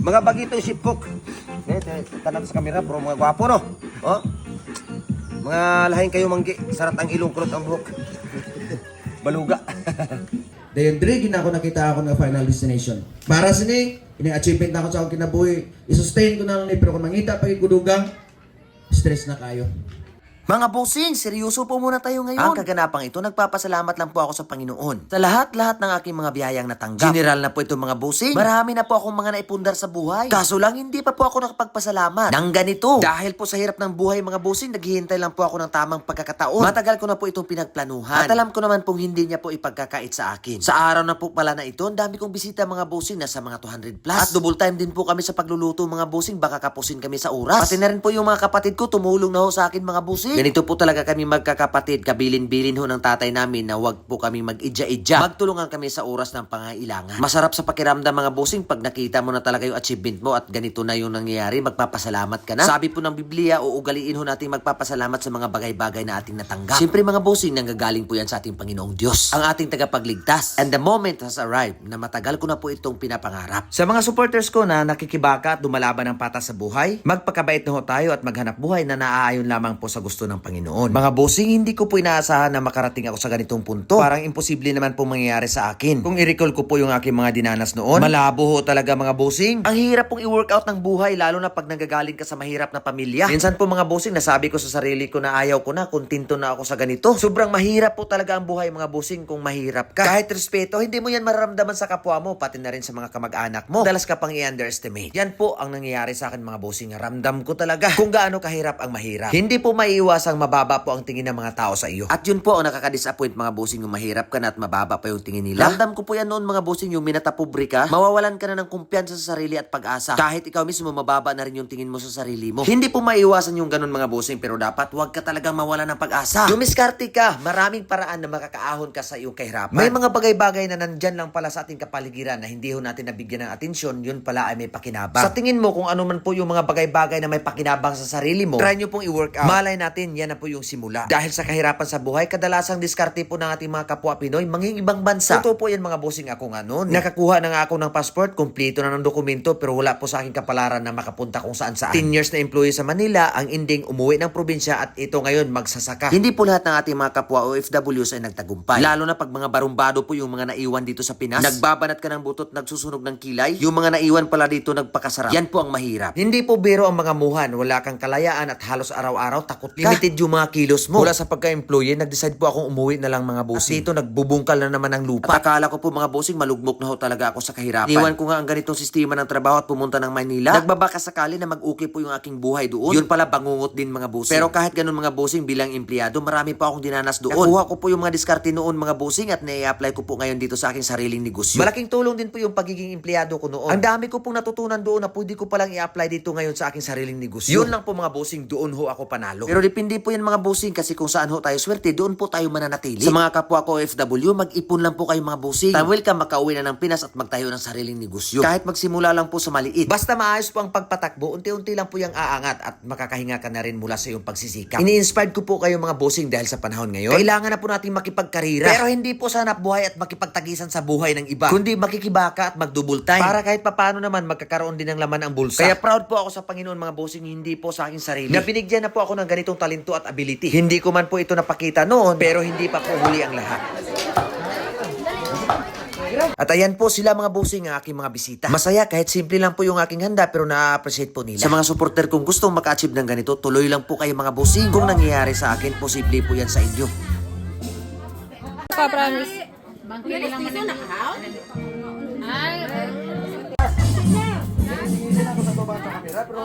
Mga bagitong sipok. Tanong sa kamera, bro, mga gwapo, no? Oh? Mga lahin kayo manggi. Sarat ang ilong, kulot ang buhok. Baluga. Dayon diri gina ako nakita ako ng final destination. Para sini, ini-achievement na ako sa akong kinabuhi. I-sustain ko na lang ni, pero kung mangita pag ikudugang, stress na kayo. Mga bossing, seryoso po muna tayo ngayon. Ang kaganapang ito, nagpapasalamat lang po ako sa Panginoon. Sa lahat-lahat ng aking mga biyayang natanggap. General na po ito mga bossing. Marami na po akong mga naipundar sa buhay. Kaso lang, hindi pa po ako nakapagpasalamat ng ganito. Dahil po sa hirap ng buhay mga bossing, naghihintay lang po ako ng tamang pagkakataon. Matagal ko na po itong pinagplanuhan. At alam ko naman pong hindi niya po ipagkakait sa akin. Sa araw na po pala na ito, ang dami kong bisita mga bossing, nasa mga 200 plus. At double time din po kami sa pagluluto mga bossing, baka kapusin kami sa oras. Pati na rin po yung mga kapatid ko, tumulong na ho sa akin mga bossing. Ganito po talaga kami magkakapatid, kabilin-bilin ho ng tatay namin na wag po kami mag-idja-idja. Magtulungan kami sa oras ng pangailangan. Masarap sa pakiramdam mga bossing pag nakita mo na talaga yung achievement mo at ganito na yung nangyayari, magpapasalamat ka na. Sabi po ng Biblia, uugaliin ho natin magpapasalamat sa mga bagay-bagay na ating natanggap. Siyempre mga bossing, nanggagaling po yan sa ating Panginoong Diyos, ang ating tagapagligtas. And the moment has arrived na matagal ko na po itong pinapangarap. Sa mga supporters ko na nakikibaka at dumalaban ng patas sa buhay, magpakabait na ho tayo at maghanap buhay na naaayon lamang po sa gusto ng Panginoon. Mga bossing, hindi ko po inaasahan na makarating ako sa ganitong punto. Parang imposible naman po mangyayari sa akin. Kung i-recall ko po yung aking mga dinanas noon, malabo ho talaga mga bossing. Ang hirap pong i-workout ng buhay, lalo na pag nanggagaling ka sa mahirap na pamilya. Minsan po mga bossing, nasabi ko sa sarili ko na ayaw ko na, kontento na ako sa ganito. Sobrang mahirap po talaga ang buhay mga bossing kung mahirap ka. Kahit respeto, hindi mo yan mararamdaman sa kapwa mo, pati na rin sa mga kamag-anak mo. Dalas ka pang i-underestimate. Yan po ang nangyayari sa akin mga bossing. Ramdam ko talaga kung gaano kahirap ang mahirap. Hindi po maiiwasang mababa po ang tingin ng mga tao sa iyo. At yun po ang nakaka-disappoint mga bossing, yung mahirap ka na at mababa pa yung tingin nila. Ramdam ko po yan noon mga bossing, yung minatapobre ka, mawawalan ka na ng kumpiyansa sa sarili at pag-asa. Kahit ikaw mismo mababa na rin yung tingin mo sa sarili mo. Hindi po maiiwasan yung ganun mga bossing, pero dapat huwag ka talagang mawala ng pag-asa. Dumiskarte ka, maraming paraan na makakaahon ka sa iyong kahirapan. May mga bagay-bagay na nandyan lang pala sa ating kapaligiran na hindi ho natin nabigyan ng atensyon, yun pala ay may pakinabang. Sa tingin mo kung ano man po yung mga bagay-bagay na may pakinabang sa sarili mo, try nyo pong i-work out. Malay natin, yan na po yung simula. Dahil sa kahirapan sa buhay, kadalasang diskarte po ng ating mga kapwa Pinoy, manging ibang bansa. Totoo po yan mga bossing, ako nga noon. Nakakuha na nga ako ng passport, kumpleto na ng dokumento, pero wala po sa aking kapalaran na makapunta kung saan saan. 10 years na employee sa Manila, ang ending umuwi ng probinsya at ito ngayon magsasaka. Hindi po lahat ng ating mga kapwa OFWs ay nagtagumpay. Lalo na pag mga barumbado po yung mga naiwan dito sa Pinas, nagbabanat ka ng butot, nagsusunog ng kilay, yung mga naiwan pala dito nagpakasarap. Yan po ang mahirap. Hindi po biro ang mga muhan, wala kang kalayaan at halos araw-araw takot ka. Limited yung mga kilos mo. Mula sa pagka-employee, nag-decide po akong umuwi na lang mga bossing. At dito nagbubungkal na naman ng lupa. At akala ko po mga bossing, malugmok na ho talaga ako sa kahirapan. Iwan ko nga ang ganitong sistema ng trabaho at pumunta ng Manila. Nagbabaka sakali na mag-okay po yung aking buhay doon. Yun pala bangungot din mga bossing. Pero kahit ganun mga bossing, bilang empleyado, marami pa akong dinanas doon. Nakuha ko po yung mga diskarte noon mga bossing at nai-apply ko po ngayon dito sa aking sariling negosyo. Malaking tulong din po yung pagiging empleyado ko noon. Ang dami ko pong natutunan doon na pwede ko palang i-apply dito ngayon sa aking sariling negosyo. Yun lang po mga bossing, doon ho ako panalo. Pero depende po yan mga bossing kasi kung saan ho tayo swerte, doon po tayo mananatili. Sa mga kapwa ko OFW, mag-ipon lang po kayo mga bossing. Time will come, makauwi na ng Pinas at magtayo ng sariling negosyo. Kahit magsimula lang po sa maliit. Basta maayos po ang pagpatakbo, unti-unti lang po yung aangat at makakahinga ka na rin mula sa iyong pagsisikap. Ini-inspired ko po kayo mga bossing dahil sa panahon ngayon, kailangan na po natin makipagkarira. Pero hindi po sa hanap buhay at makipagtagisan sa buhay ng iba, kundi makikibaka at mag-double time. Para kahit papano naman magkakaroon din ng laman ang bulsa. Kaya proud po ako sa Panginoon mga bossing, hindi po sa aking sarili. Nabinigyan na po ako ng ganitong talento at ability. Hindi ko man po ito napakita noon, pero hindi pa po huli ang lahat. At ayan po sila mga bossing ang aking mga bisita. Masaya kahit simple lang po yung aking handa pero na-appreciate po nila. Sa mga supporter kung gustong maka-achieve ng ganito, tuloy lang po kayo mga bossing. Kung nangyayari sa akin, posible po yan sa inyo. Pa-promise. Bangkili lang man ang Ay, Hindi na ako sa baba sa kamera, pero